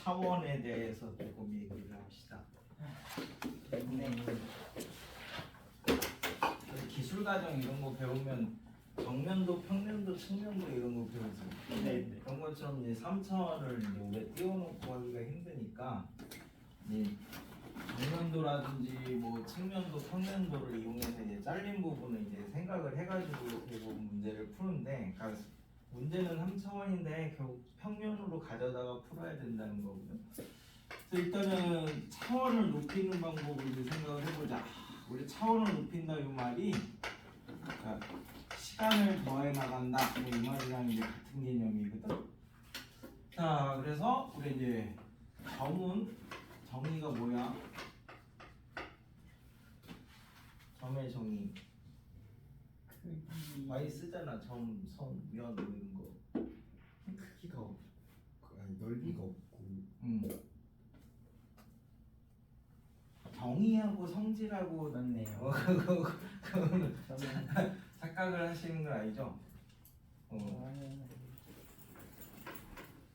차원에 대해서 조금 얘기를 합시다. 기술 과정 이런 거 배우면 정면도, 평면도, 측면도 이런 거 배우지. 네. 그런 것처럼 이제 3차원을 이제 우리가 띄워놓고 하기가 힘드니까 이제 정면도라든지 뭐 측면도, 평면도를 이용해서 이제 잘린 부분을 이제 생각을 해가지고 그리고 문제를 푸는데, 그러니까 문제는 3차원인데 결국 평면으로 가져다가 풀어야 된다는 거고요. 그래서 일단은 차원을 높이는 방법을 이제 생각을 해보자. 우리 차원을 높인다 이 말이 그러니까 시간을 더해 나간다 뭐 이 말이랑 이제 같은 개념이거든. 자, 그래서 우리 이제 점은 정의가 뭐야? 점의 정의 많이 쓰잖아. 점, 선, 면 뭐 이런 거. 크기가 없고 아니 넓이가 없고 정의하고 성질하고 맞네요. 그거는 착각을 하시는 건 아니죠?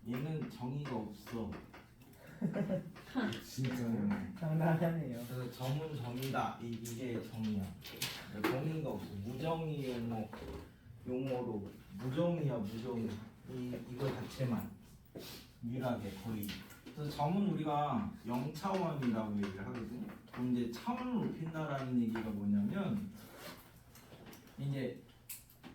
얘는 정의가 없어. 진짜 장난하네요. 그래서 점은 점이다. 이게 정의야. 정의가 없어. 무정의 용어로 무정의야 무정의. 이거 자체만 유일하게 거의. 그래서 점은 우리가 0차원이라고 얘기를 하거든요. 그럼 이제 차원을 높인다라는 얘기가 뭐냐면 이제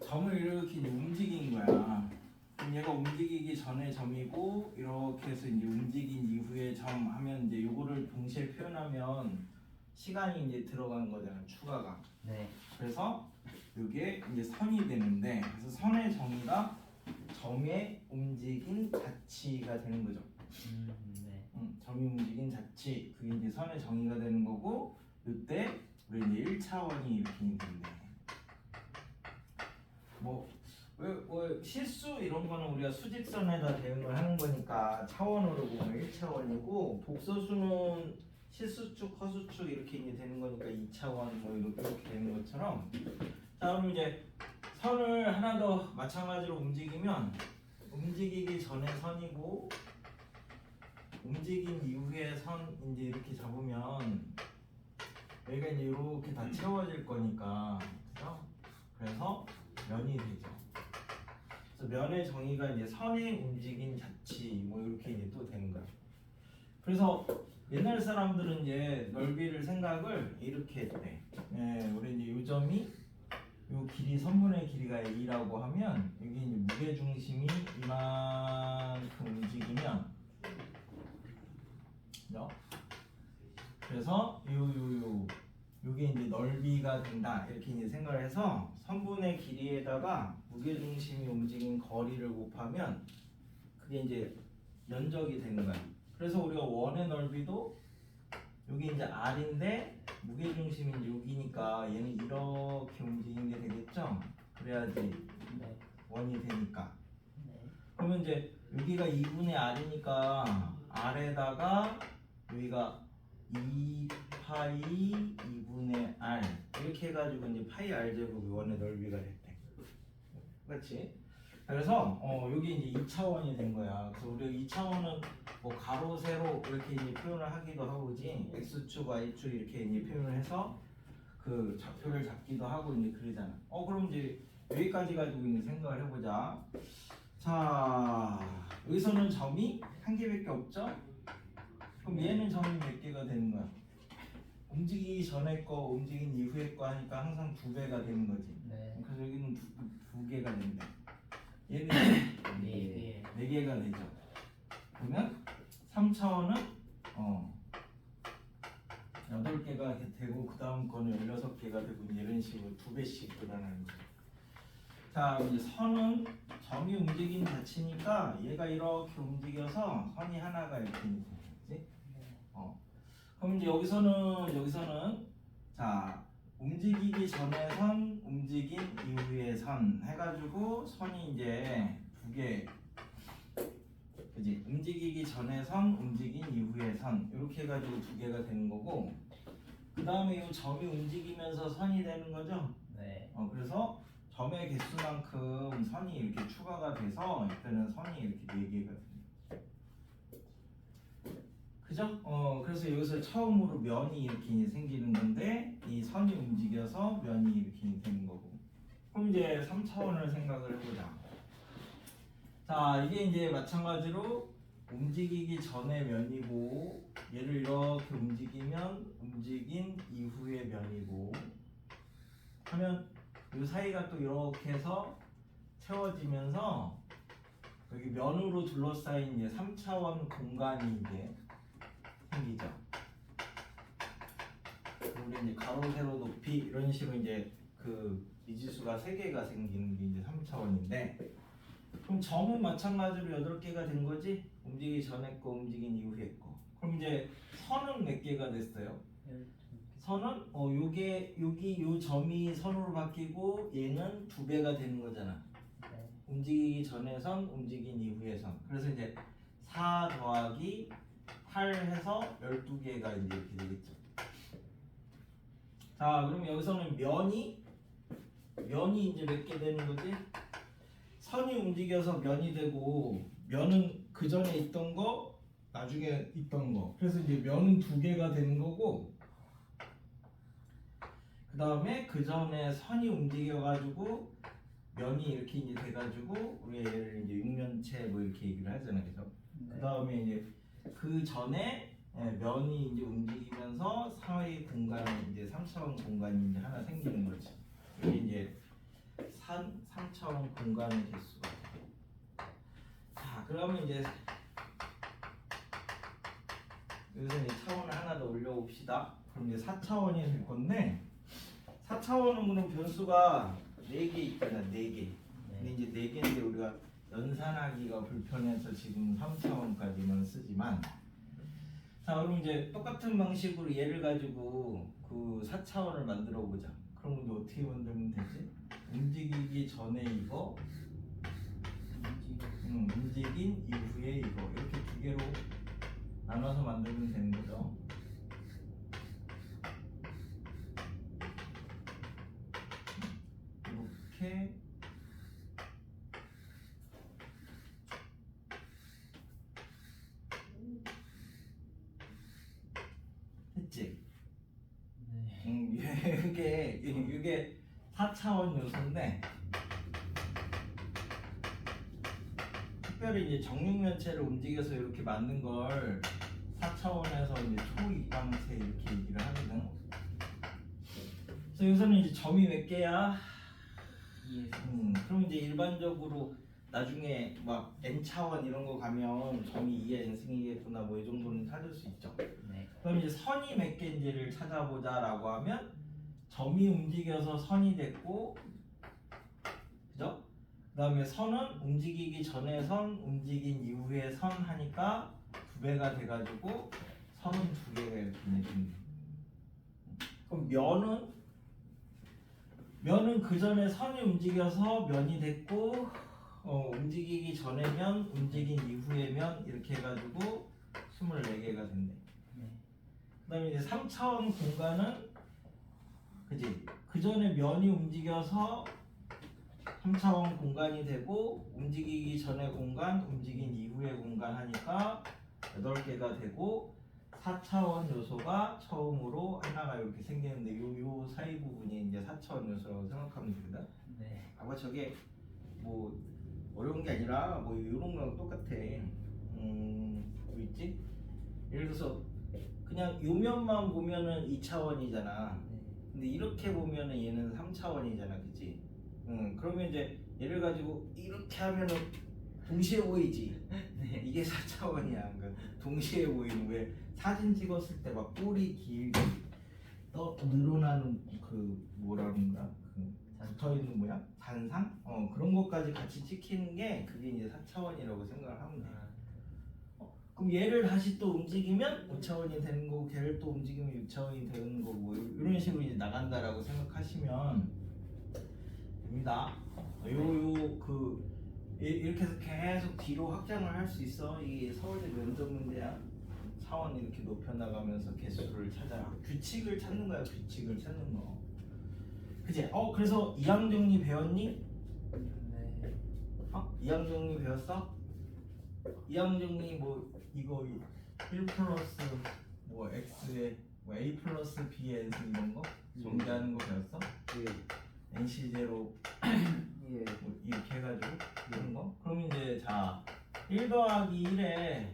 점을 이렇게 이제 움직인 거야. 그럼 얘가 움직이기 전에 점이고 이렇게 해서 이제 움직인 이후에 점 하면 이제 요거를 동시에 표현하면 시간이 이제 들어간 거잖아. 추가가. 네. 그래서 이게 이제 선이 되는데, 그래서 선의 정의가 점의 움직인 자치가 되는 거죠. 네. 점이 움직인 자치, 그게 이제 선의 정의가 되는 거고, 이때 우리 이제 1차원이 이렇게 있는데, 뭐 실수 이런 거는 우리가 수직선에다 대응을 하는 거니까 차원으로 보면 1차원이고, 복소수는 실수축, 허수축 이렇게 이제 되는 거니까 2차원 뭐 이렇게 되는 것처럼. 자, 그럼 이제 선을 하나 더 마찬가지로 움직이면 움직이기 전에 선이고 움직인 이후에 선 이제 이렇게 잡으면 여기가 이제 이렇게 다 채워질 거니까, 그죠? 그래서 면이 되죠. 그래서 면의 정의가 이제 선의 움직인 자치 뭐 이렇게 이제 또 되는 거야. 그래서 옛날 사람들은 이제 넓이를 생각을 이렇게 했대. 우리 이제 요 점이 요 길이 선분의 길이가 A라고 하면 여기 이제 무게 중심이 이만큼 움직이면, 그죠? 그래서 요게 이제 넓이가 된다 이렇게 이제 생각을 해서 선분의 길이에다가 무게 중심이 움직인 거리를 곱하면 그게 이제 면적이 되는 거야. 그래서 우리가 원의 넓이도 여기 이제 R인데 무게 중심이 이제 여기니까 얘는 이렇게 움직이는 게 되겠죠? 그래야지 네. 원이 되니까. 네. 그러면 이제 여기가 2분의 R이니까 R에다가 여기가 2파이 2분의 R 이렇게 해가지고 이제 파이 R 제곱이 원의 넓이가 됐대. 그렇지? 그래서 여기 이제 2차원이 된 거야. 그래서 우리가 2차원은 뭐 가로 세로 이렇게 이제 표현을 하기도 하고지, x축 y축 이렇게 이제 표현을 해서 그 좌표를 잡기도 하고 이제 그러잖아. 그럼 이제 여기까지 가지고 이제 생각을 해보자. 자, 여기서는 점이 한 개밖에 없죠? 그럼 얘는 점이 몇 개가 되는 거야? 움직이기 전에 거, 움직인 이후에 거 하니까 항상 2배가 되는 거지. 네. 그래서 여기는 두 개가 된대. 얘는 네. 4개가 되죠. 그러면 3차원은 8개가 되고 그 다음 거는 16개가 되고 이런 식으로 2배씩 늘어나는 거죠. 자, 이제 선은 점이 움직인 자체니까 얘가 이렇게 움직여서 선이 하나가 이렇게 되는 거지. 그럼 이제 여기서는 자, 움직이기 전에 선, 움직인 이후에 선 해가지고 선이 이제 2개, 그지? 움직이기 전에 선, 움직인 이후에 선 이렇게 해가지고 2개가 되는 거고, 그 다음에 이 점이 움직이면서 선이 되는 거죠. 네. 그래서 점의 개수만큼 선이 이렇게 추가가 돼서 이때는 선이 이렇게 4개가 됩니다. 그죠? 그래서 여기서 처음으로 면이 이렇게 생기는 건데 이 선이 움직여서 면이 이렇게 되는 거고. 그럼 이제 3차원을 생각을 해보자. 자, 이게 이제 마찬가지로 움직이기 전에 면이고 얘를 이렇게 움직이면 움직인 이후의 면이고 하면 이 사이가 또 이렇게 해서 채워지면서 여기 면으로 둘러싸인 이제 3차원 공간이 이제 생기죠. 우리 이제 가로, 세로, 높이 이런 식으로 이제 그 미지수가 3개가 생기는 게 이제 3차원인데 그럼 점은 마찬가지로 8개가 된 거지? 움직이기 전에 거, 움직인 이후에 거. 그럼 이제 선은 몇 개가 됐어요? 선은 요게 여기 요 점이 선으로 바뀌고 얘는 2배가 되는 거잖아. 네. 움직이기 전에 선, 움직인 이후의 선. 그래서 이제 4 더하기 8 해서 12개가 이제 이렇게 되겠죠. 자, 그럼 여기서는 면이 이제 몇 개 되는 거지? 선이 움직여서 면이 되고 면은 그 전에 있던 거, 나중에 있던 거. 그래서 이제 면은 2개가 되는 거고 그 다음에 그 전에 선이 움직여가지고 면이 이렇게 이제 돼가지고 우리 얘를 이제 육면체 뭐 이렇게 얘기를 하잖아요, 그죠? 그 다음에 이제 그 전에 면이 이제 움직이면서 사이 공간이 이제 3차원 공간이 이제 하나 생기는 거지. 이게 이제 3차원 공간의 개수가. 자, 그러면 이제 여기서 이제 차원을 하나 더 올려봅시다. 그럼 이제 4차원이 될 건데 4차원은 그럼 변수가 4개 있잖아, 4개. 근데 이제 4개인데 우리가 연산하기가 불편해서 지금 3차원까지만 쓰지만 자, 그럼 이제 똑같은 방식으로 얘를 가지고 그 4차원을 만들어 보자. 그럼 이제 어떻게 만들면 되지? 움직이기 전에 이거 움직인 이후에 이거 이렇게 2개로 나눠서 만들면 되는 거죠. 이렇게 했지? 이게 4차원 요소인데 특별히 이제 정육면체를 움직여서 이렇게 만든 걸 4차원에서 이제 초입방체 이렇게 얘기를 하거든. 그래서 여기서는 이제 점이 몇 개야? 그럼 이제 일반적으로 나중에 막 n차원 이런 거 가면 점이 2의 n승이겠구나 뭐 이 정도는 찾을 수 있죠. 네. 그럼 이제 선이 몇 개인지를 찾아보자라고 하면 점이 움직여서 선이 됐고, 그죠? 그 다음에 선은 움직이기 전에 선, 움직인 이후에 선 하니까 2배가 돼가지고 선은 2개가 이렇게 되는. 그럼 면은 그 전에 선이 움직여서 면이 됐고 움직이기 전에 면, 움직인 이후에 면 이렇게 해가지고 24개가 된대. 네. 그 다음에 이제 3차원 공간은 그지? 그 전에 면이 움직여서 3차원 공간이 되고 움직이기 전에 공간, 움직인 이후의 공간 하니까 8개가 되고 4차원 요소가 처음으로 하나가 이렇게 생기는데 요 사이 부분이 이제 4차원 요소라고 생각하면 되거든. 네. 아마 저게 뭐 어려운 게 아니라 뭐 이런 거랑 똑같아. 뭐 있지? 예를 들어서 그냥 요 면만 보면은 2차원이잖아. 근데 이렇게 보면은 얘는 3차원이잖아, 그치? 그러면 이제 얘를 가지고 이렇게 하면은 동시에 보이지? 네. 이게 4차원이야. 그러니까 동시에 보이는 왜 사진 찍었을 때 막 뿔이 길게 늘어나는 그 뭐라는가? 그 붙어있는 모양? 잔상? 그런 것까지 같이 찍히는 게 그게 이제 4차원이라고 생각을 하면 돼. 그럼 얘를 다시 또 움직이면 5차원이 되는 거고 걔를 또 움직이면 6차원이 되는 거고 뭐 이런 식으로 이제 나간다라고 생각하시면 됩니다. 이렇게 해서 계속 뒤로 확장을 할 수 있어. 이게 서울대 면접 문제야. 차원 이렇게 높여 나가면서 개수를 찾아 규칙을 찾는 거야. 규칙을 찾는 거. 그치? 그래서 이항정리 배웠니? 네. 이항정리 배웠어? 이항정리 뭐 이거 1 플러스 뭐 x에 뭐 a 플러스 b의 n승 이런 거 정리하는 거 배웠어? 예. nc 제로 예. 뭐 이렇게 해가지고 이런 거. 그럼 이제 자 1 더하기 1에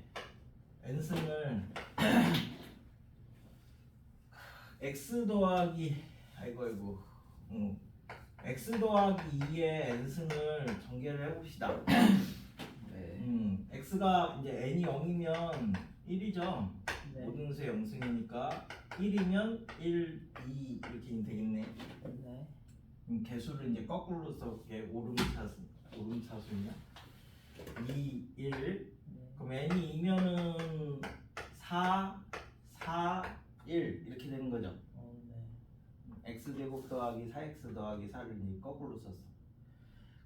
n승을 x 더하기 아이고 x 더하기 2의 n승을 전개를 해봅시다. 네. x가 이제 n이 0이면 1이죠. 네. 모든 수 0승이니까 1이면 1, 2 이렇게 되겠네. 네. 개수를 이제 거꾸로 써볼게. 오름차수냐? 2, 1. 네. 그럼 n이 2면은 4, 4, 1 이렇게 되는 거죠. 네. x 제곱 더하기 4x 더하기 4를 이제 거꾸로 썼어.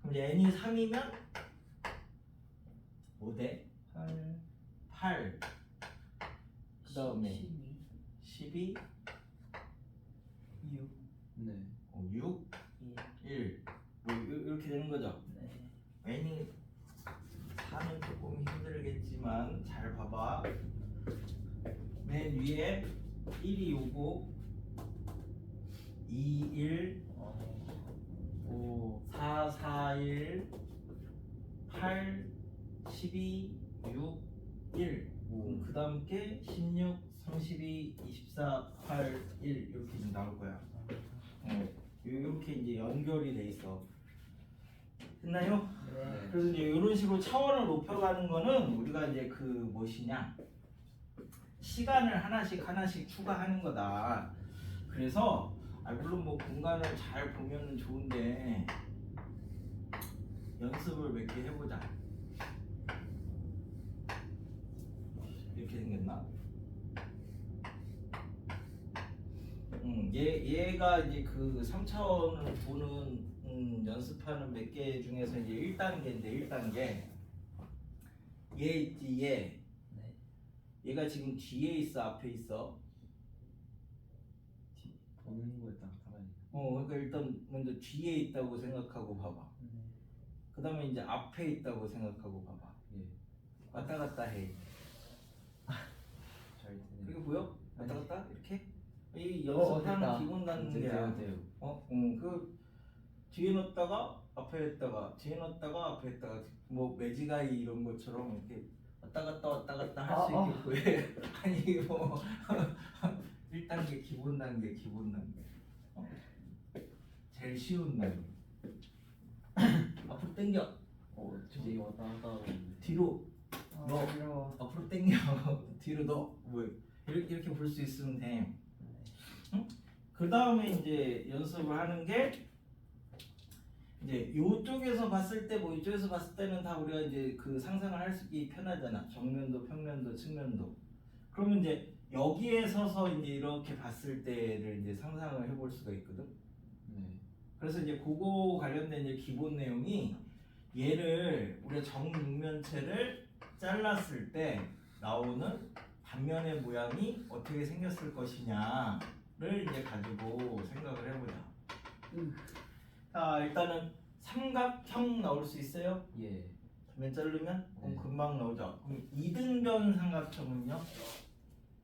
그럼 이제 n이 3이면 5대 8. 8. 그 다음에 12. 12, 6. 네. 6, 1. 1. 뭐 이렇게 되는 거죠. 네. n이 4는 조금 힘들겠지만 잘 봐봐. 맨 위에 1이 오고 2, 1, 5, 4, 4, 1, 8, 12, 6, 1. 그 다음 게 16, 32, 24, 8, 1 이렇게 이제 나올 거야. 이렇게 이제 연결이 돼 있어. 됐나요? 네. 그래서 이제 이런 식으로 차원을 높여가는 거는 우리가 이제 그 무엇이냐 시간을 하나씩 추가하는 거다. 그래서 물론 뭐 공간을 잘 보면은 좋은데 연습을 몇 개 해보자. 이렇게 생겼나? 얘가 이제 그 3차원을 보는 연습하는 몇 개 중에서 이제 1단계인데 1단계 얘 있지 얘. 네. 얘가 지금 뒤에 있어 앞에 있어? 보는 거에 딱 달라요. 그러니까 일단 먼저 뒤에 있다고 생각하고 봐봐. 네. 그 다음에 이제 앞에 있다고 생각하고 봐봐. 예. 왔다 갔다 해. 잘 되네. 그게 보여? 왔다 갔다 이렇게? 이 됐다. 연습하는 기본 단계야. 돼요. 그 뒤에 넣었다가 앞에 했다가 뒤에 넣었다가 앞에 했다가 뭐 매지가이 이런 것처럼 이렇게 왔다 갔다 할 수 있게 보여. 아니 뭐 1단계 기본 단계 제일 쉬운 단계. 앞으로 당겨. 되게 왔다 갔다 하고 있는데. 뒤로 너 어지러워. 앞으로 당겨. 뒤로 너 뭐 이렇게 볼 수 있으면 돼. 그 다음에 이제 연습을 하는 게 이제 요쪽에서 봤을 때 뭐 이쪽에서 봤을 때는 다 우리가 이제 그 상상을 할 수 있기 편하잖아. 정면도, 평면도, 측면도. 그러면 이제 여기에 서서 이제 이렇게 봤을 때를 이제 상상을 해볼 수가 있거든. 네. 그래서 이제 그거 관련된 이제 기본 내용이 얘를 우리가 정육면체를 잘랐을 때 나오는 단면의 모양이 어떻게 생겼을 것이냐를 이제 가지고 생각을 해보자. 자 일단은 삼각형 나올 수 있어요? 예. 단면 자르면? 그럼 네. 금방 나오죠. 그럼 이등변 삼각형은요?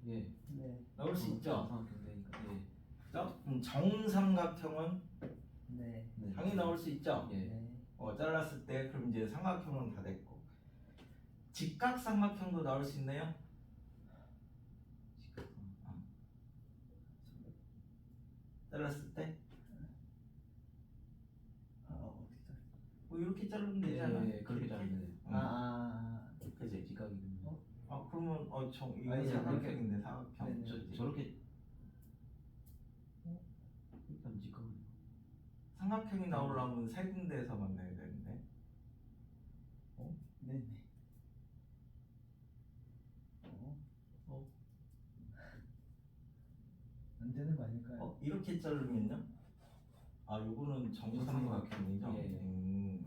예. 네. 나올 수 있죠? 상황되니까. 예. 그죠? 그럼 정삼각형은 네. 네. 당연히 나올 수 있죠? 예. 네. 잘랐을 때 그럼 이제 삼각형은 다 됐고 직각삼각형도 나올 수 있나요? 잘랐을 때? 뭐 이렇게 자르면 되잖아. 예. 그렇게 자르면 그지? 지각이군요. 그러면 이거 아니, 삼각형인데 삼각형. 네네. 저렇게 일단 지각. 삼각형이 나오려면 세 군데에서 만나야 되는데. 네네. 안 되는 거 아닐까요? 이렇게 자르면요? 요거는 정삼각형이죠? 예.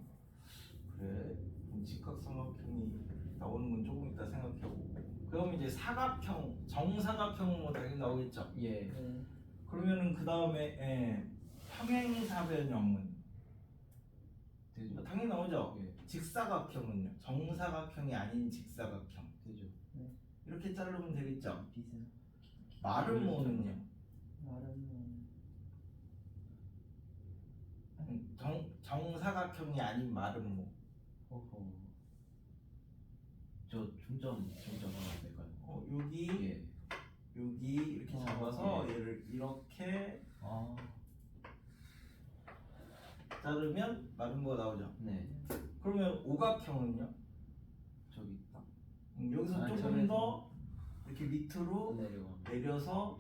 그래. 그럼 직각삼각형이 나오는 건 조금 이따 생각해보고. 그럼 이제 사각형, 정사각형은 뭐 당연히 나오겠죠? 예. 네. 그러면은 그 다음에 평행사변형은 되죠. 당연히 나오죠? 예. 직사각형은요? 정사각형이 아닌 직사각형. 되죠. 이렇게 자르면 되겠죠. 빛은 마른 모는요. 말하면 정사각형이 아닌 마른 모. 허허. 저 중점 하나 될까요? 여기 예. 여기 이렇게 잡아서 예. 얘를 이렇게 아. 자르면 마른 모가 나오죠. 네. 그러면 오각형은요? 저기 딱 여기서 아, 조금 저래서. 더 이렇게 밑으로 내려가. 내려서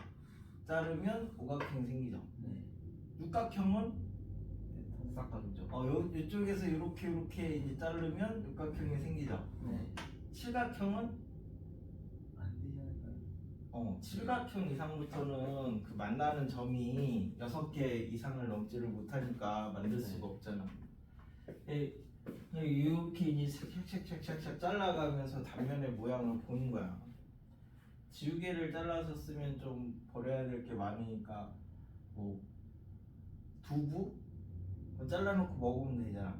자르면 오각형이 생기죠. 네. 육각형은 싹가죠. 이쪽에서 이렇게 이제 자르면 육각형이 생기죠. 네. 칠각형은 안 되지 않을까요? 칠각형 이상부터는 그 만나는 점이 6개 이상을 넘지를 못하니까 만들 수가 없잖아. 이렇게 이제 샥샥샥샥 잘라가면서 단면의 모양을 보는 거야. 지우개를 잘라서 쓰면 좀 버려야 될 게 많으니까 뭐 두부 잘라놓고 먹으면 되잖아.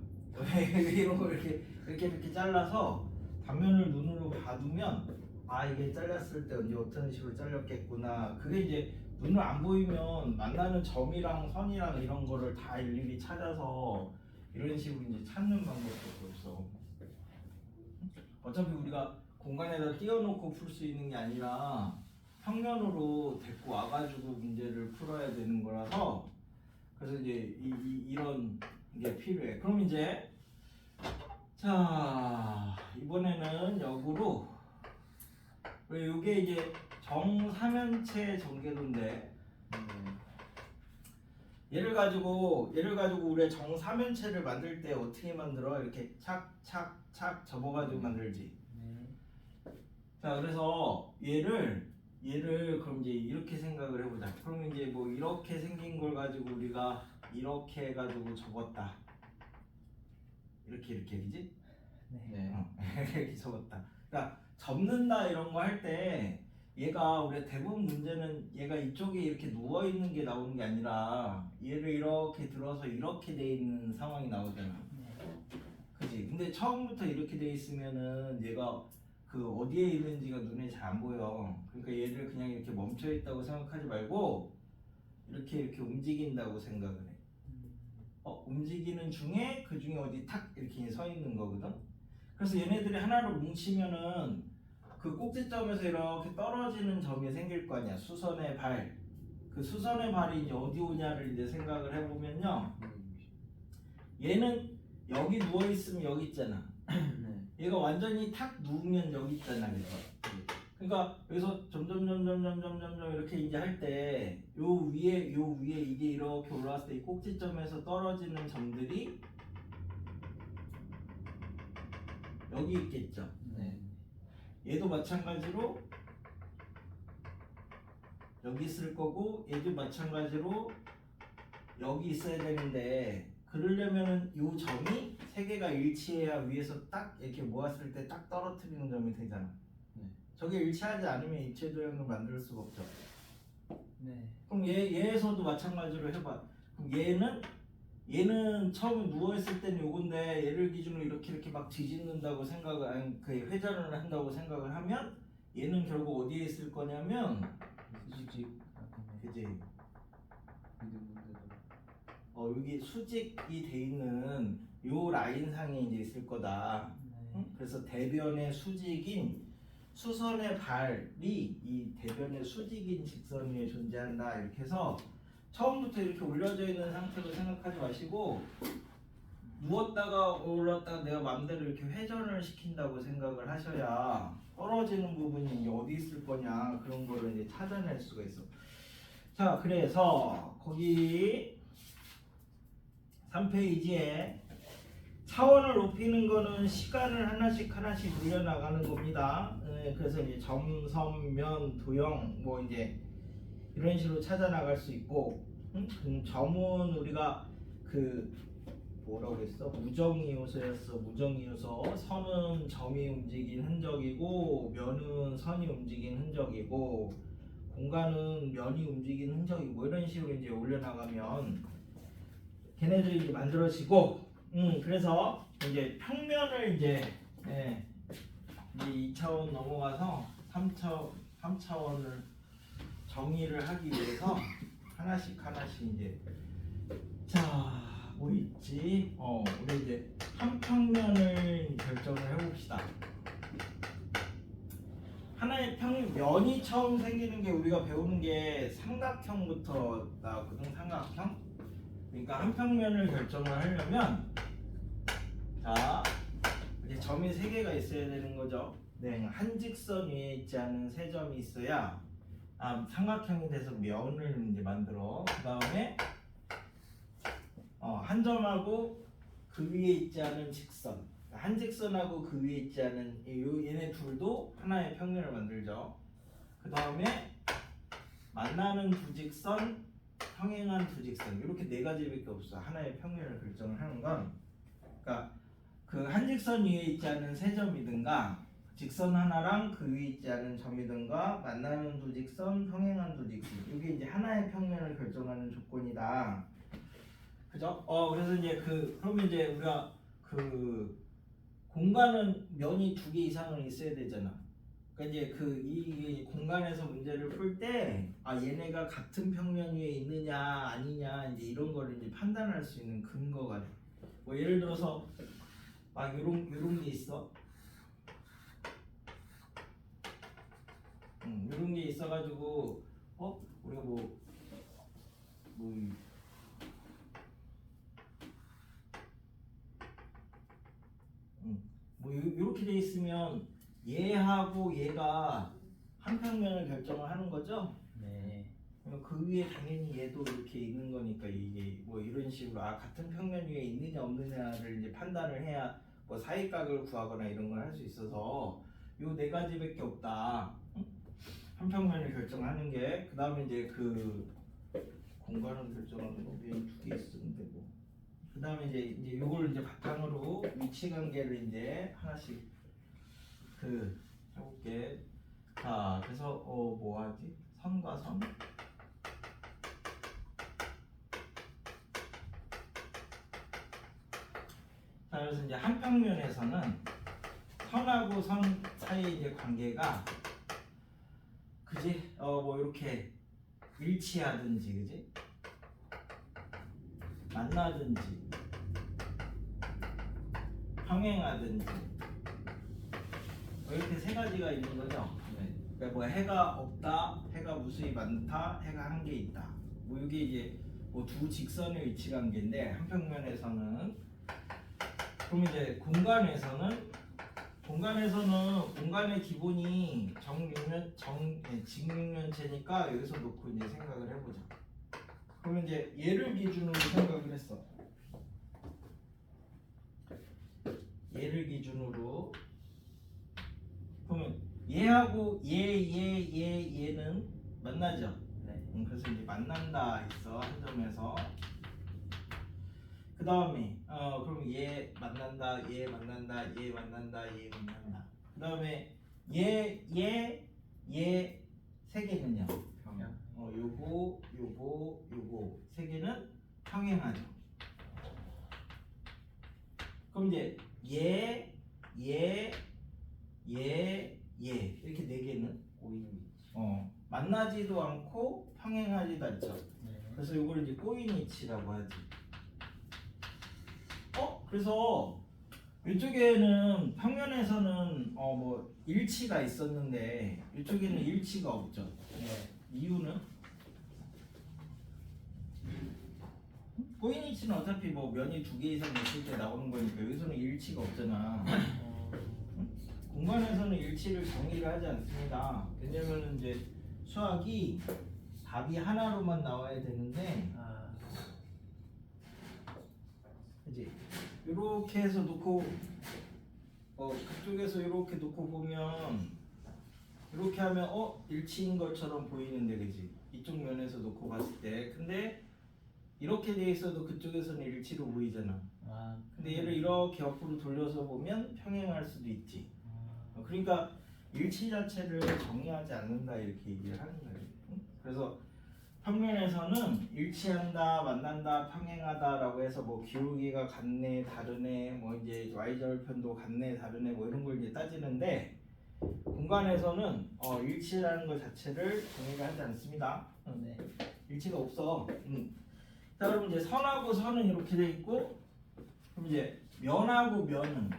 이런 거 이렇게 잘라서 단면을 눈으로 봐두면 아 이게 잘랐을 때 언제 어떤 식으로 잘렸겠구나. 그게 이제 눈을 안 보이면 만나는 점이랑 선이랑 이런 거를 다 일일이 찾아서 이런 식으로 이제 찾는 방법밖에 없어. 어차피 우리가 공간에다 띄워놓고 풀 수 있는 게 아니라 평면으로 데리고 와가지고 문제를 풀어야 되는 거라서 그래서 이제 이런 게 필요해. 그럼 이제 자 이번에는 역으로 왜 이게 이제 정삼면체 전개도인데 얘를 가지고 우리가 정삼면체를 만들 때 어떻게 만들어? 이렇게 착착착 접어가지고 만들지. 네. 자 그래서 얘를 그럼 이제 이렇게 생각을 해보자. 그럼 이제 뭐 이렇게 생긴 걸 가지고 우리가 이렇게 해가지고 접었다. 이렇게 그지? 네. 이렇게 접었다. 그러니까 접는다 이런 거 할 때 얘가 우리 대부분 문제는 얘가 이쪽에 이렇게 누워 있는 게 나오는 게 아니라 얘를 이렇게 들어서 이렇게 돼 있는 상황이 나오잖아. 네. 그지? 근데 처음부터 이렇게 돼 있으면은 얘가 그 어디에 있는지가 눈에 잘 안 보여. 그러니까 얘를 그냥 이렇게 멈춰 있다고 생각하지 말고 이렇게 움직인다고 생각을 해. 움직이는 중에 그 중에 어디 탁 이렇게 서 있는 거거든. 그래서 얘네들이 하나로 뭉치면은 그 꼭지점에서 이렇게 떨어지는 점이 생길 거 아니야. 수선의 발. 그 수선의 발이 이제 어디 오냐를 이제 생각을 해보면요. 얘는 여기 누워 있으면 여기 있잖아. 네. 얘가 완전히 탁 누우면 여기 있잖아, 그래서. 그러니까 여기서 점점 이렇게 이제 할 때 요 위에 이게 이렇게 올라왔을 때 이 꼭지점에서 떨어지는 점들이 여기 있겠죠. 네. 얘도 마찬가지로 여기 있을 거고 얘도 마찬가지로 여기 있어야 되는데 그러려면은 요 점이 세 개가 일치해야 위에서 딱 이렇게 모았을 때 딱 떨어뜨리는 점이 되잖아. 네. 저게 일치하지 않으면 입체 도형을 만들 수가 없죠. 네. 그럼 얘에서도 마찬가지로 해봐. 그럼 얘는 처음에 누워 있을 때는 요건데 얘를 기준으로 이렇게 막 뒤집는다고 생각을 아니 그 회전을 한다고 생각을 하면 얘는 결국 어디에 있을 거냐면 수직. 그지? 여기 수직이 돼 있는 요 라인 상에 이제 있을 거다. 네. 그래서 대변의 수직인 수선의 발이 이 대변의 수직인 직선 위에 존재한다. 이렇게 해서 처음부터 이렇게 올려져 있는 상태로 생각하지 마시고 누웠다가 올랐다가 내가 마음대로 이렇게 회전을 시킨다고 생각을 하셔야 떨어지는 부분이 이제 어디 있을 거냐 그런 거를 이제 찾아낼 수가 있어. 자, 그래서 거기 3페이지에 차원을 높이는 거는 시간을 하나씩 늘려나가는 겁니다. 그래서 이제 점, 선, 면, 도형 뭐 이제 이런 식으로 찾아 나갈 수 있고, 점은 우리가 그 뭐라고 했어? 무정이요소였어. 무정이요소. 선은 점이 움직인 흔적이고, 면은 선이 움직인 흔적이고, 공간은 면이 움직인 흔적이고, 뭐 이런 식으로 이제 올려나가면 걔네들이 이제 만들어지고, 그래서 이제 평면을 이제 2차원 넘어가서 3차원을 정의를 하기 위해서 하나씩 이제 뭐 있지? 우리 이제 한 평면을 결정을 해봅시다. 하나의 면이 처음 생기는 게 우리가 배우는 게 삼각형부터 나오거든. 삼각형. 그러니까 한 평면을 결정을 하려면 자 이제 점이 3개가 있어야 되는 거죠. 네, 한 직선 위에 있지 않은 3점이 있어야 삼각형이 돼서 면을 이제 만들어. 그 다음에 한 점하고 그 위에 있지 않은 직선, 한 직선하고 그 위에 있지 않은 얘네 둘도 하나의 평면을 만들죠. 그 다음에 만나는 두 직선, 평행한 두 직선, 이렇게 4가지밖에 없어. 하나의 평면을 결정을 하는 건, 그러니까 그 한 직선 위에 있지 않은 3점이든가 직선 하나랑 그 위에 있지 않은 점이든가 만나는 두 직선, 평행한 두 직선, 이게 이제 하나의 평면을 결정하는 조건이다. 그죠? 그래서 이제 그러면 이제 우리가 공간은 면이 2개 이상은 있어야 되잖아. 그러니까 이제 이 공간에서 문제를 풀 때 얘네가 같은 평면 위에 있느냐 아니냐 이제 이런 거를 이제 판단할 수 있는 근거가 돼. 뭐 예를 들어서 막 요런 게 있어. 요런 게 있어가지고 우리가 이렇게 돼 있으면 얘하고 얘가 한 평면을 결정을 하는 거죠. 네. 그 위에 당연히 얘도 이렇게 있는 거니까 이게 뭐 이런 식으로 같은 평면 위에 있느냐 없느냐를 이제 판단을 해야 뭐 사이각을 구하거나 이런 걸 할 수 있어서 요 4가지밖에 없다. 한 평면을 결정하는 게. 그 다음에 이제 공간을 결정하는 거 그냥 2개 있으면 되고. 그 다음에 이제 요걸 이제 바탕으로 위치 관계를 이제 하나씩 해볼게. 자, 그래서 뭐 하지? 선과 선. 자, 그래서 이제 한 평면에서는 선하고 선 사이의 이제 관계가 그지? 뭐 이렇게 일치하든지 그지? 만나든지 평행하든지 이렇게 3가지가 있는 거죠. 네. 그러니까 뭐 해가 없다, 해가 무수히 많다, 해가 한 개 있다. 뭐 이게 이제 뭐 두 직선의 위치 관계인데 한 평면에서는. 그럼 이제 공간에서는 공간의 기본이 직육면체니까 여기서 놓고 이제 생각을 해보자. 그러면 이제 얘를 기준으로 생각을 했어. 얘를 기준으로. 그러면 얘하고 얘는 만나죠. 네. 그래서 이제 만난다 있어 한 점에서. 그 다음에 그럼 얘 만난다, 얘 만난다, 얘 만난다, 얘 만난다. 그 다음에 얘 3개는요. 평양. 요거 3개는 평행하죠. 그럼 이제 얘 이렇게 4개는 꼬인 위치. 만나지도 않고 평행하지도 않죠. 네. 그래서 요걸 이제 꼬인 위치라고 하지. 그래서 이쪽에는 평면에서는 뭐 일치가 있었는데 이쪽에는 일치가 없죠. 네. 이유는 꼬인 위치는 어차피 뭐 면이 2개 이상 있을 때 나오는 거니까 여기서는 일치가 없잖아. 공간에서는 일치를 정의를 하지 않습니다. 왜냐면은 이제 수학이 답이 하나로만 나와야 되는데 이제 이렇게 해서 놓고 그쪽에서 이렇게 놓고 보면 이렇게 하면 일치인 것처럼 보이는데 그지? 이쪽 면에서 놓고 봤을 때. 근데 이렇게 돼 있어도 그쪽에서는 일치로 보이잖아. 근데 얘를 이렇게 옆으로 돌려서 보면 평행할 수도 있지. 그러니까 일치 자체를 정의하지 않는다 이렇게 얘기를 하는 거예요. 그래서 평면에서는 일치한다, 만난다, 평행하다라고 해서 뭐 기울기가 같네, 다르네, 뭐 이제 y절편도 같네, 다르네, 뭐 이런 걸 이제 따지는데 공간에서는 일치라는 것 자체를 정의를 하지 않습니다. 네. 일치가 없어. 자, 그럼 이제 선하고 선은 이렇게 돼 있고, 그럼 이제 면하고 면은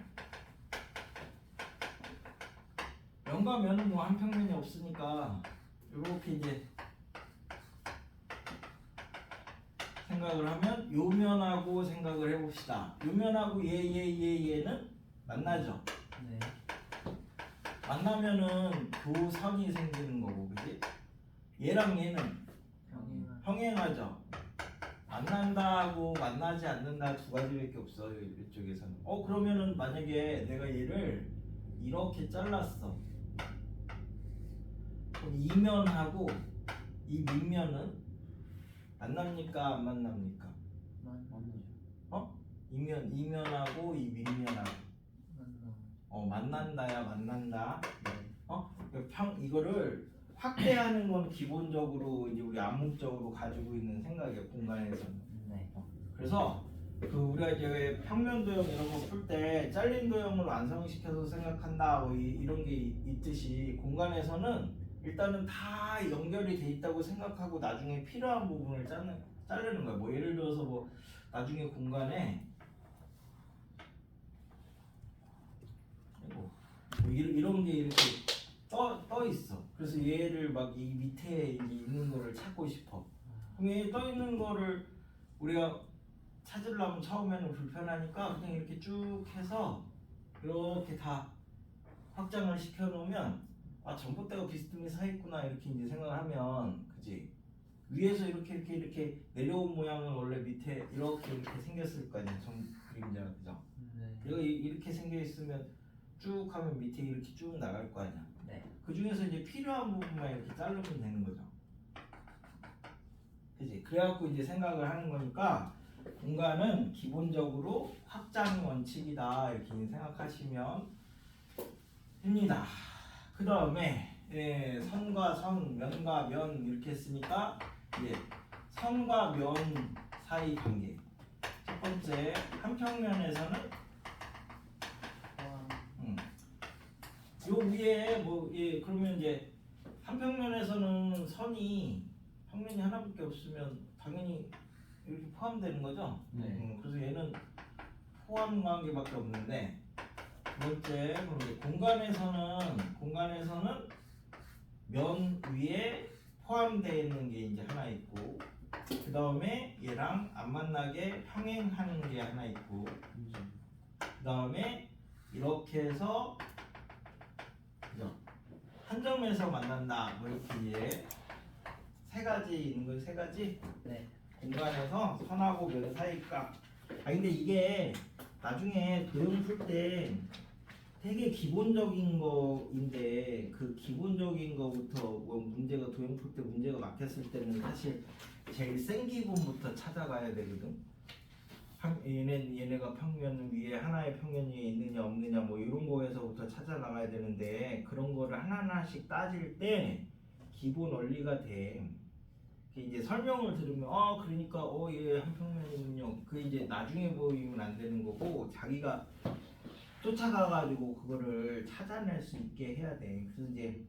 면과 면은 뭐 한 평면이 없으니까 이렇게 이제 생각을 하면 요 면하고 생각을 해봅시다. 요 면하고 얘는 만나죠. 네. 만나면은 교선이 생기는 거고, 그지? 얘랑 얘는 평행하죠. 만난다 하고 만나지 않는다 두 가지밖에 없어 이쪽에서는. 그러면은 만약에 내가 얘를 이렇게 잘랐어. 그럼 이 면하고 이 밑면은 만납니까 안 만납니까? 만나죠. 이면하고 이 밑면하고 만난다야 만난다. 이거를 확대하는 건 기본적으로 이제 우리 암묵적으로 가지고 있는 생각이에요, 공간에서는. 네. 그래서 우리가 이제 평면 도형 이런 거 풀 때 잘린 도형을 완성시켜서 생각한다 뭐 이런 게 있듯이 공간에서는 일단은 다 연결이 돼 있다고 생각하고 나중에 필요한 부분을 자르는 거야. 뭐 예를 들어서 뭐 나중에 공간에 이런 게 이렇게 떠 있어. 그래서 얘를 막 이 밑에 있는 거를 찾고 싶어. 그럼 얘 떠 있는 거를 우리가 찾으려면 처음에는 불편하니까 그냥 이렇게 쭉 해서 이렇게 다 확장을 시켜 놓으면 전봇대가 비스듬히 서 있구나 이렇게 이제 생각을 하면, 그지? 위에서 이렇게 내려온 모양은 원래 밑에 이렇게 생겼을 거 아니야, 전 그림자가, 그죠? 네. 그리고 이렇게 생겨 있으면 쭉 하면 밑에 이렇게 쭉 나갈 거 아니야. 네. 그 중에서 이제 필요한 부분만 이렇게 자르면 되는 거죠. 그지? 그래갖고 이제 생각을 하는 거니까 공간은 기본적으로 확장 원칙이다 이렇게 생각하시면 됩니다. 그 다음에 선과 선, 면과 면 이렇게 했으니까 이제 선과 면 사이 관계. 첫 번째 한 평면에서는 요 위에 그러면 이제 한 평면에서는 선이 평면이 하나밖에 없으면 당연히 이렇게 포함되는 거죠. 네. 그래서 얘는 포함 관계밖에 없는데, 두 번째 그럼 이제 공간에서는 면 위에 포함되어 있는 게 이제 하나 있고, 그 다음에 얘랑 안 만나게 평행하는 게 하나 있고, 그 다음에 이렇게 해서 한 점에서 만난다 뭐 이렇게 이제 세 가지 있는 거, 세 가지. 네. 공간에서 선하고 면 사이가. 근데 이게 나중에 도형 풀 때 되게 기본적인 거인데, 그 기본적인 거부터 뭐 문제가 도형 풀 때 문제가 막혔을 때는 사실 제일 센 기본부터 찾아가야 되거든. 얘네가 평면 위에 하나의 평면 위에 있느냐 없느냐 뭐 이런 거에서부터 찾아 나가야 되는데, 그런 거를 하나하나씩 따질 때 기본 원리가 돼. 이제 설명을 들으면 그러니까 얘 한 평면이군요. 그 이제 나중에 보이면 안 되는 거고, 자기가 쫓아가가지고 그거를 찾아낼 수 있게 해야 돼. 그래서 이제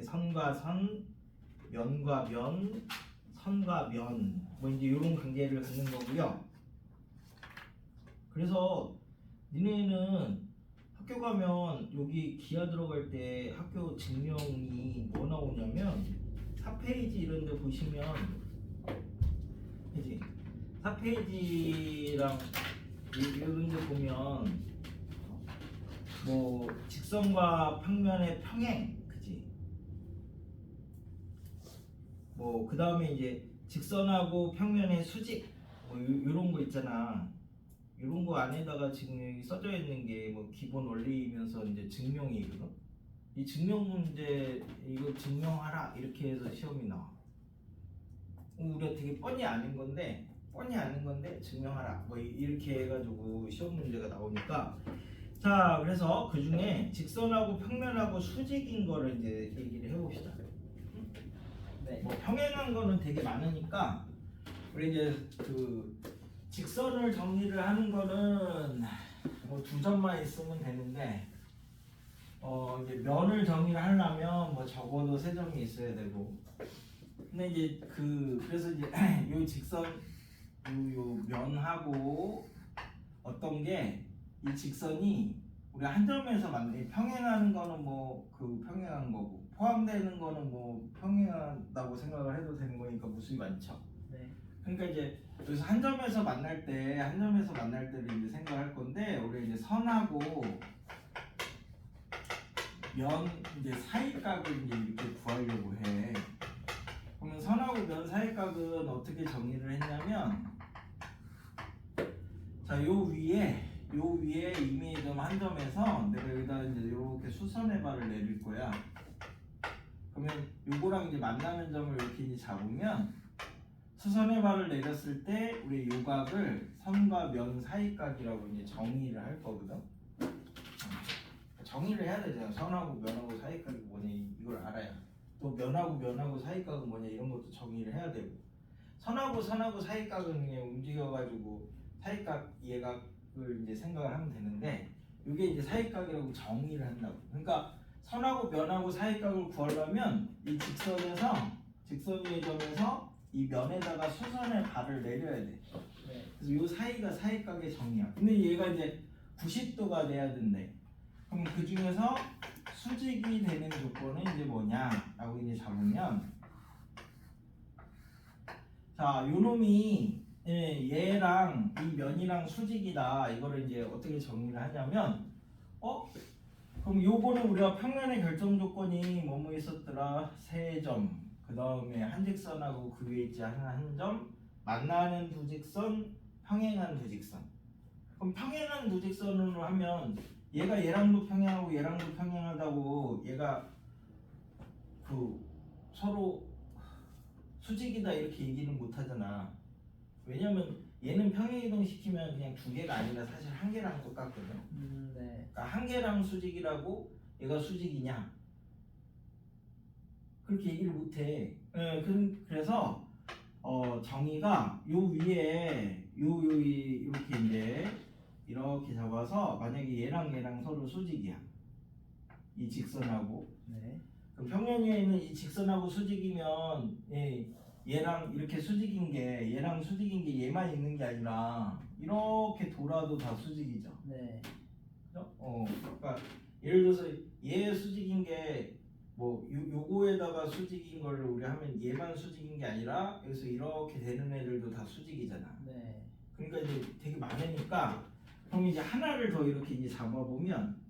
선과 선, 면과 면, 선과 면 뭐 이제 이런 관계를 갖는 거고요. 그래서 니네는 학교 가면 여기 기하 들어갈 때 학교 증명이 뭐 나오냐면 4페이지 이런 데 보시면, 그지? 4페이지랑 이런 데 보면 뭐 직선과 평면의 평행, 그지? 뭐 그 다음에 이제 직선하고 평면의 수직 뭐 이런 거 있잖아. 이런 거 안에다가 지금 여기 써져 있는 게 뭐 기본 원리이면서 이제 증명이거든. 이 증명 문제 이거 증명하라 이렇게 해서 시험이 나와. 우리가 되게 뻔히 아는 건데 증명하라 뭐 이렇게 해가지고 시험 문제가 나오니까. 자, 그래서 그 중에 직선하고 평면하고 수직인 거를 이제 얘기를 해봅시다. 네. 뭐 평행한 거는 되게 많으니까 우리 이제 그 직선을 정리를 하는 거는 뭐 2점만 있으면 되는데, 이제 면을 정의를 하려면 뭐 적어도 세 점이 있어야 되고. 근데 이제 그래서 이제 요 직선 요 면하고 어떤 게 이 직선이 우리 한 점에서 평행하는 거는 뭐 그 평행한 거고 포함되는 거는 뭐 평행한다고 생각을 해도 되는 거니까 무수히 많죠. 네. 그러니까 이제 여기서 한 점에서 만날 때를 이제 생각할 건데 우리 이제 선하고 면 이제 사이각을 이제 이렇게 구하려고 해. 그러면 선하고 면 사이각은 어떻게 정의를 했냐면 자, 요 위에 이미 좀 한 점에서 내가 여기다 이제 이렇게 수선의 발을 내릴 거야. 그러면 요거랑 이제 만나는 점을 이렇게 이제 잡으면 수선의 발을 내렸을 때 우리 요각을 선과 면 사이각이라고 이제 정의를 할 거거든. 정의를 해야 되잖아. 선하고 면하고 사이각이 뭐냐 이걸 알아야. 또 면하고 사이각은 뭐냐 이런 것도 정의를 해야 되고. 선하고 사이각은 그냥 움직여가지고 사이각 예각을 이제 생각을 하면 되는데 이게 이제 사이각이라고 정의를 한다고. 그러니까 선하고 면하고 사이각을 구하려면 이 직선의 점에서 이 면에다가 수선의 발을 내려야 돼. 네. 그래서 요 사이가 사이각의 정의야. 근데 얘가 이제 90도가 돼야 된대. 그럼 그 중에서 수직이 되는 조건은 이제 뭐냐라고 이제 잡으면 자, 요 놈이 얘랑 이 면이랑 수직이다. 이거를 이제 어떻게 정의를 하냐면 그럼 요거는 우리가 평면의 결정 조건이 뭐뭐 있었더라? 세 점. 그 다음에 한 직선하고 그 위에 있지 한 점. 만나는 두 직선, 평행한 두 직선. 그럼 평행한 두 직선으로 하면 얘가 얘랑도 평행하고 얘랑도 평행하다고 얘가 그 서로 수직이다 이렇게 얘기는 못 하잖아. 왜냐면 얘는 평행이동 시키면 그냥 두 개가 아니라 사실 한 개랑 똑같거든. 네. 그러니까 한 개랑 수직이라고 얘가 수직이냐? 그렇게 얘기를 못 해. 그래서 정의가 요 위에 이렇게 이제 이렇게 잡아서 만약에 얘랑 서로 수직이야. 이 직선하고. 네. 그럼 평면 위에 있는 이 직선하고 수직이면 얘랑 이렇게 수직인 게 얘만 있는 게 아니라 이렇게 돌아도 다 수직이죠. 네. 그죠? 그러니까 예를 들어서 얘 수직인 게 뭐 요거에다가 수직인 거를 우리 하면 얘만 수직인 게 아니라 여기서 이렇게 되는 애들도 다 수직이잖아. 네. 그러니까 이제 되게 많으니까 그럼 이제 하나를 더 이렇게 이제 잡아보면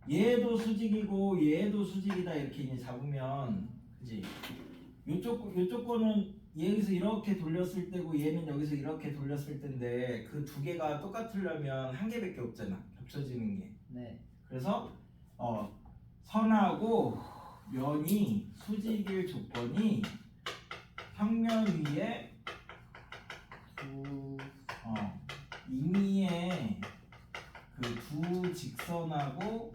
얘도 수직이고 얘도 수직이다 이렇게 이제 잡으면 그지? 요쪽 거는 여기서 이렇게 돌렸을 때고 얘는 여기서 이렇게 돌렸을 때인데 그 두 개가 똑같으려면 한 개밖에 없잖아. 겹쳐지는 게. 네. 그래서 선하고 면이 수직일 조건이 평면 위에 임의의 그 두 직선하고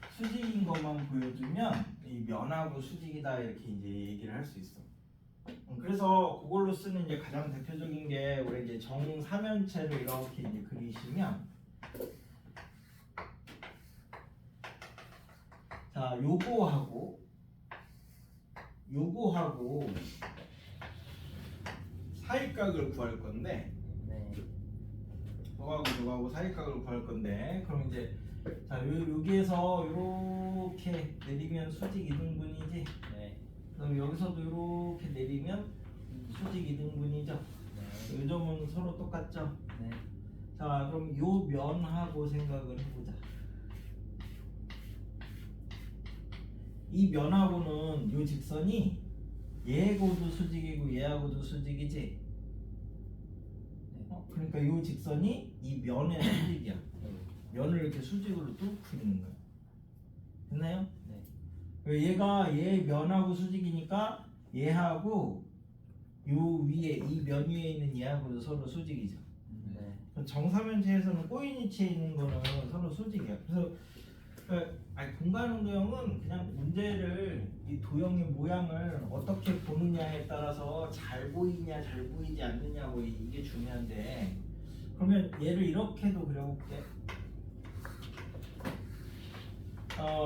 수직인 것만 보여주면 이 면하고 수직이다 이렇게 이제 얘기를 할 수 있어. 그래서 그걸로 쓰는 이제 가장 대표적인 게 우리 이제 정사면체를 이렇게 이제 그리시면 자 요거하고 사이각을 구할 건데 네. 저거하고 사이각을 구할 건데 그럼 이제 자 여기에서 이렇게 내리면 수직 이등분이지. 네. 그럼 여기서도 이렇게 내리면 수직 이등분이죠. 네. 이 점은 서로 똑같죠. 네. 자 그럼 요 면하고 생각을 해보자. 이 면하고는 요 직선이 얘하고도 수직이고 얘하고도 수직이지. 그러니까 요 직선이 이 면의 수직이야. 면을 이렇게 수직으로 뚝 그리는 거야. 됐나요? 네. 얘가 얘 면하고 수직이니까 얘하고 요 위에 이 면 위에 있는 얘하고도 서로 수직이죠. 네. 정사면체에서는 꼬인 위치에 있는 거는 서로 수직이야. 그래서 공간 운동형은 그냥 문제를 이 도형의 모양을 어떻게 보느냐에 따라서 잘 보이냐 잘 보이지 않느냐 뭐 이게 중요한데 그러면 얘를 이렇게도 그려볼게.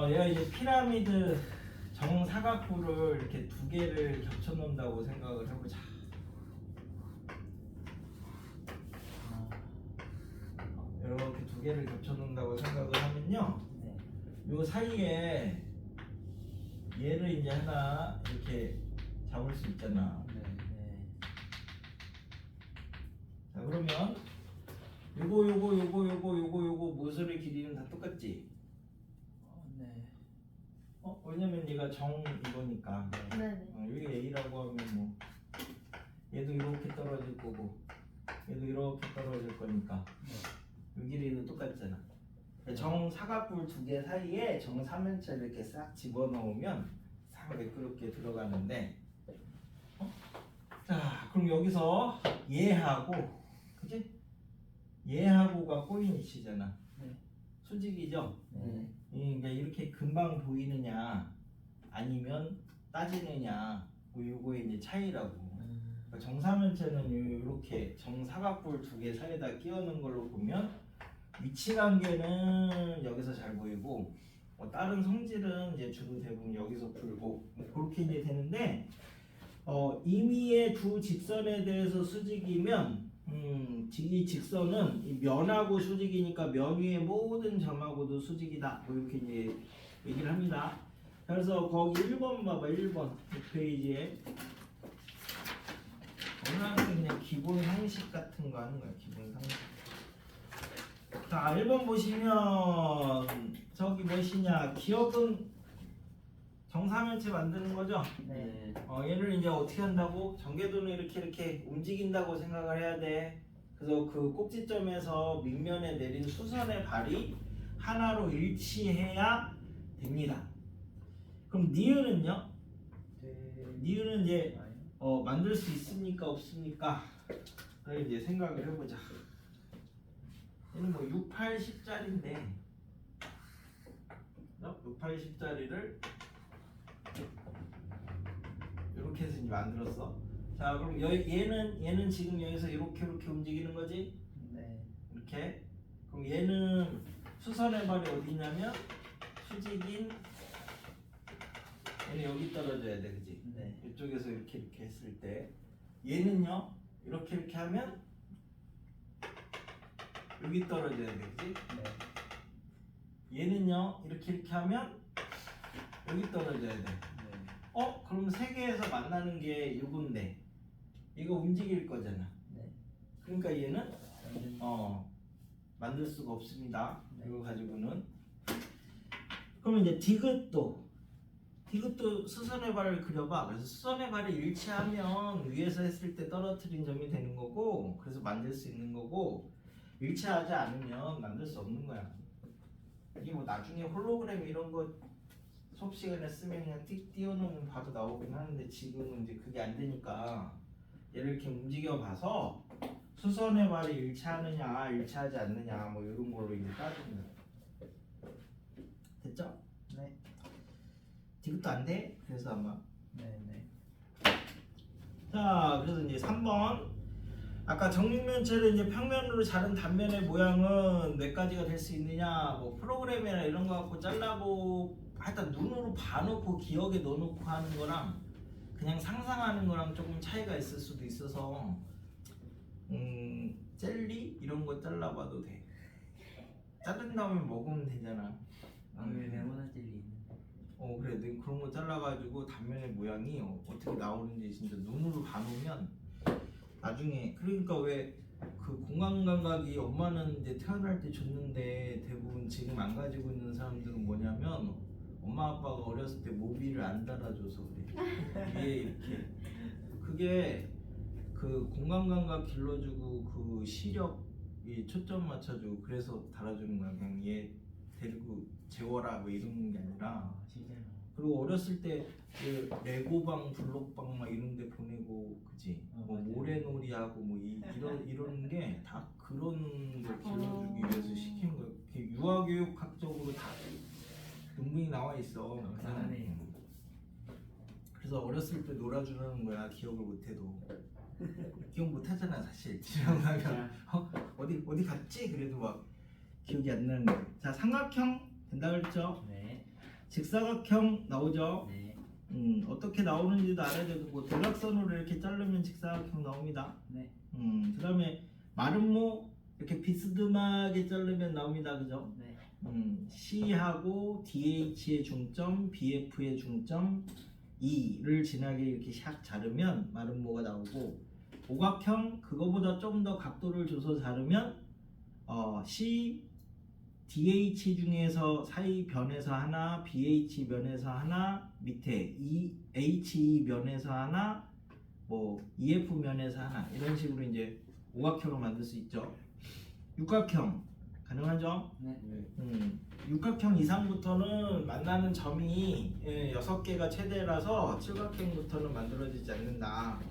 얘가 이제 피라미드 정사각부를 이렇게 두 개를 겹쳐 놓는다고 생각을 해보자. 이렇게 두 개를 겹쳐 놓는다고 생각을 하면요. 네. 요 사이에 얘를 이제 하나 이렇게 잡을 수 있잖아. 네. 자, 그러면 요거 모서리 길이는 다 똑같지? 네. 왜냐면 얘가 정 이거니까. 네네. 여기 A라고 하면 뭐 얘도 이렇게 떨어질 거고 얘도 이렇게 떨어질 거니까 이 길이도 똑같잖아. 정사각뿔 두 개 사이에 정사면체를 이렇게 싹 집어넣으면 싹 매끄럽게 들어가는데 자 그럼 여기서 얘하고 그지? 얘하고가 꼬인 위치잖아. 네. 수직이죠? 네. 그러니까 이렇게 금방 보이느냐 아니면 따지느냐 뭐 요거의 이제 차이라고. 그러니까 정사면체는 이렇게 정사각뿔 두 개 사이에다 끼워놓은 걸로 보면 위치 관계는 여기서 잘 보이고 다른 성질은 이제 주로 대부분 여기서 풀고 그렇게 이제 되는데 임의의 두 직선에 대해서 수직이면 이 직선은 이 면하고 수직이니까 면 위의 모든 점하고도 수직이다 뭐 이렇게 이제 얘기를 합니다. 그래서 거기 1번 봐봐. 1번 페이지에 오늘 그냥 기본 상식 같은 거 하는 거야. 기본 상식. 자 1번 보시면 저기 무엇이냐 기억은 정사면체 만드는 거죠. 네. 얘를 이제 어떻게 한다고? 전개도는 이렇게 움직인다고 생각을 해야 돼. 그래서 그 꼭지점에서 밑면에 내린 수선의 발이 하나로 일치해야 됩니다. 그럼 니은은요? 니은은 이제 만들 수 있습니까 없습니까? 그걸 이제 생각을 해보자. 얘는 뭐 6, 8, 10짜리인데 6, 8, 10짜리를 이렇게 해서 이제 만들었어. 자 그럼 얘는 지금 여기서 이렇게 움직이는 거지? 네. 이렇게. 그럼 얘는 수선의 발이 어디 있냐면 수직인 얘는 여기 떨어져야 돼, 그지? 네. 이쪽에서 이렇게 했을 때 얘는요 이렇게 하면 여기 떨어져야 돼, 그지? 네. 얘는요 이렇게 하면 여기 떨어져야 돼. 네. 그럼 세 개에서 만나는 게 요건데 이거 움직일 거잖아. 네. 그러니까 얘는 완전- 만들 수가 없습니다. 네. 이거 가지고는. 그러면 이제 디귿도 수선의 발을 그려봐. 그래서 수선의 발이 일치하면 위에서 했을 때 떨어뜨린 점이 되는 거고 그래서 만들 수 있는 거고 일치하지 않으면 만들 수 없는 거야. 이게 뭐 나중에 홀로그램 이런 거 수업 시간에 쓰면 그냥 띡 띄워놓으면 바로 나오긴 하는데 지금은 이제 그게 안 되니까 얘를 이렇게 움직여 봐서 수선의 발이 일치하느냐 일치하지 않느냐 뭐 이런 걸로 이제 따집니다. 됐죠? 네. 디귿도 안 돼? 그래서 아마 네. 네. 자 그래서 이제 3번 아까 정육면체를 이제 평면으로 자른 단면의 모양은 몇 가지가 될 수 있느냐 뭐 프로그램이나 이런 거 갖고 잘라보 하여튼 눈으로 봐놓고 기억에 넣어놓고 하는 거랑 그냥 상상하는 거랑 조금 차이가 있을 수도 있어서 젤리 이런 거 잘라봐도 돼. 자른 다음에 먹으면 되잖아. 왜 레모나 젤리 있는데? 그래 너 그런 거 잘라가지고 단면의 모양이 어떻게 나오는지 진짜 눈으로 봐놓으면 나중에 그러니까 왜 그 공간 감각이 엄마는 이제 태어날 때 줬는데 대부분 지금 안 가지고 있는 사람들은 뭐냐면 엄마 아빠가 어렸을 때 모비를 안 달아줘서 그래. 이게 이렇게 그게 그 공간 감각 길러주고 그 시력이 초점 맞춰주고 그래서 달아주는 거야. 그냥 얘 데리고 재워라 뭐 이런 게 아니라. 진짜로. 그리고 어렸을 때 그 레고방, 블록방 막 이런 데 보내고 그지? 뭐 맞아요. 모래놀이하고 뭐 이런 게 다 그런 걸 길러주기 위해서 시킨 거예요. 이렇게 유아교육학적으로 다 논문이 나와 있어. 잘하네. 그래서 어렸을 때 놀아주라는 거야. 기억을 못해도. 기억 못하잖아 사실. 집에 가면 어디 갔지? 그래도 막 기억이 안 나는 거야. 자 삼각형 된다 그랬죠? 네. 직사각형 나오죠. 네. 어떻게 나오는지도 알아야 되고 뭐 대각선으로 이렇게 자르면 직사각형 나옵니다. 네. 그다음에 마름모 이렇게 비스듬하게 자르면 나옵니다. 그죠? 네. C하고 DH의 중점, BF의 중점, E를 지나게 이렇게 샥 자르면 마름모가 나오고 오각형 그거보다 좀 더 각도를 줘서 자르면 C, DH 중에서 사이 변에서 하나, BH 면에서 하나, 밑에 HE 면에서 하나, 뭐 EF 면에서 하나 이런 식으로 이제 오각형을 만들 수 있죠. 육각형 가능하죠? 네. 육각형 이상부터는 만나는 점이 6개가 최대라서 칠각형부터는 만들어지지 않는다.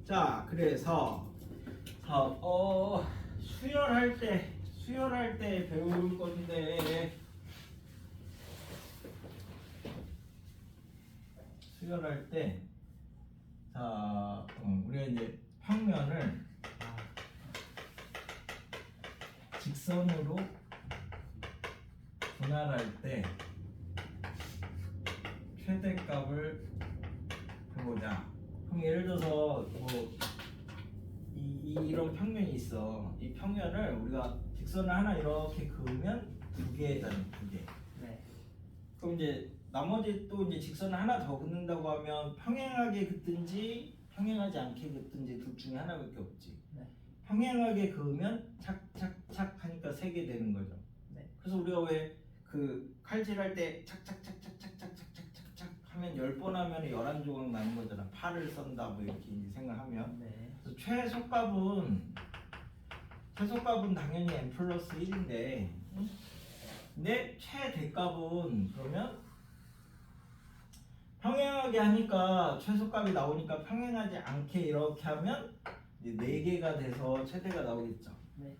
자, 그래서 수열할 때 배울 건데 수열할 때 자, 우리가 이제 평면을 직선으로 분할할 때 최대값을 해보자. 그럼 예를 들어서 이런 평면이 있어. 이 평면을 우리가 직선을 하나 이렇게 그으면 2개잖아, 2개. 네. 그럼 이제 나머지 또 이제 직선을 하나 더 긋는다고 하면 평행하게 긋든지 평행하지 않게 긋든지 둘 중에 하나밖에 없지. 네. 평행하게 그으면 착착착 하니까 3개 되는 거죠. 네. 그래서 우리가 왜 그 칼질할 때 착착착착착착착착착 하면 10번 하면 11조각 나는 거잖아. 팔을 썬다 뭐 이렇게 이제 생각하면. 네. 그래서 최소값은 당연히 n 플러스 1인데 근데 최대값은 그러면 평행하게 하니까 최소값이 나오니까 평행하지 않게 이렇게 하면 이제 4개가 돼서 최대가 나오겠죠. 네.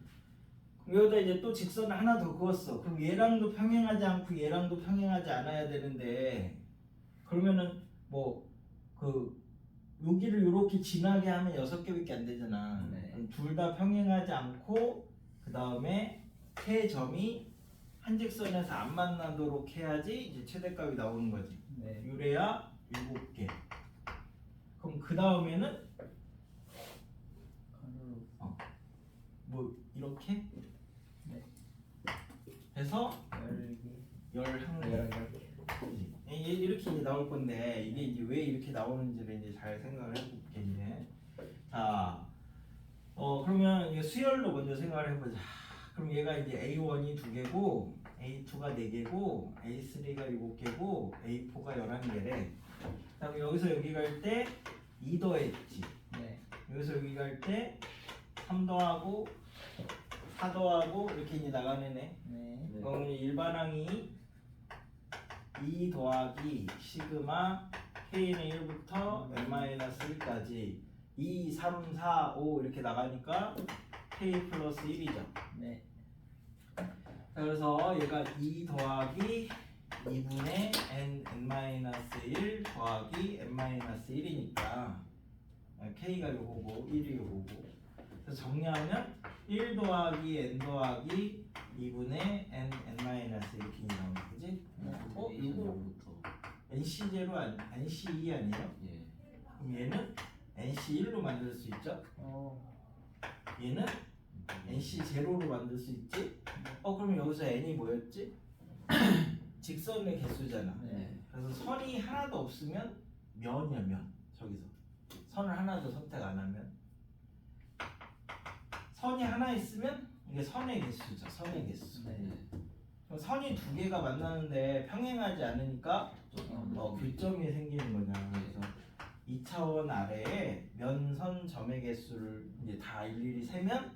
여기다 이제 또 직선을 하나 더 그었어. 그럼 얘랑도 평행하지 않고 얘랑도 평행하지 않아야 되는데 그러면은 뭐 여기를 이렇게 지나게 하면 6개밖에 안 되잖아. 네. 둘 다 평행하지 않고 그 다음에 세 점이 한 직선에서 안 만나도록 해야지 이제 최대값이 나오는 거지. 네. 유래야 7개. 그럼 그 다음에는 가로로 뭐 이렇게 네. 해서 10개. 11개. 이렇게 이제 나올 건데 이게 이제 왜 이렇게 나오는지를 이제 잘 생각을 해볼게 이제. 자, 그러면 이게 수열로 먼저 생각을 해보자. 그럼 얘가 이제 A1이 2개고 A2가 4개고 A3가 7개고 A4가 11개래. 그다음에 여기서 여기 갈 때 2 더했지. 네. 여기서 여기 갈 때 3 더하고 4 더하고 이렇게 이제 나가는 애. 네. 그럼 일반항이 2 더하기 시그마 k는 1부터 n-1까지 2, 3, 4, 5 이렇게 나가니까 k 플러스 1이죠. 네. 그래서 얘가 2 더하기 2분의 n-1 더하기 n-1이니까 k가 요거고 1이 요거고 그래서 정리하면 1 더하기 n 더하기 2분의 n-1 이렇게 나오는 거지? 이거 NC0 NC2 아니에요? 예. 그럼 얘는 NC1로 만들 수 있죠? 얘는 NC0로 만들 수 있지? 그럼 여기서 n이 뭐였지? 직선의 개수잖아. 네. 그래서 선이 하나도 없으면 면이야 면. 저기서 선을 하나도 선택 안 하면 선이 하나 있으면 이게 선의 개수죠. 선의 개수. 네. 그럼 선이 2개가 만나는데 평행하지 않으니까 교점이 생기는 거잖아. 그래서 2차원 아래에 면선 점의 개수를 이제 다 일일이 세면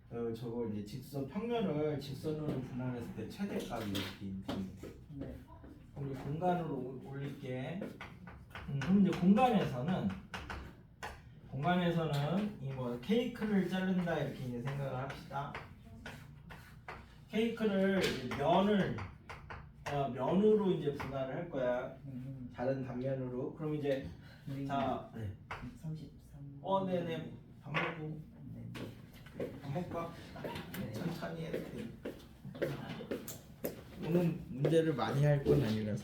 저거 이제 직선 평면을 직선으로 분할했을 때 최대값이 이렇게 됩니다. 네. 우리 공간으로 올릴게. 그럼 이제 공간에서는 이 뭐 케이크를 자른다 이렇게 이제 생각을 합시다. 케이크를 이제 면으로 이제 분할을 할 거야. 다른 단면으로. 그럼 이제 자, 네. 33. 네네. 밥 먹고 네. 밥 먹고 네. 천천히 해. 오늘 문제를 많이 할 건 아니라서.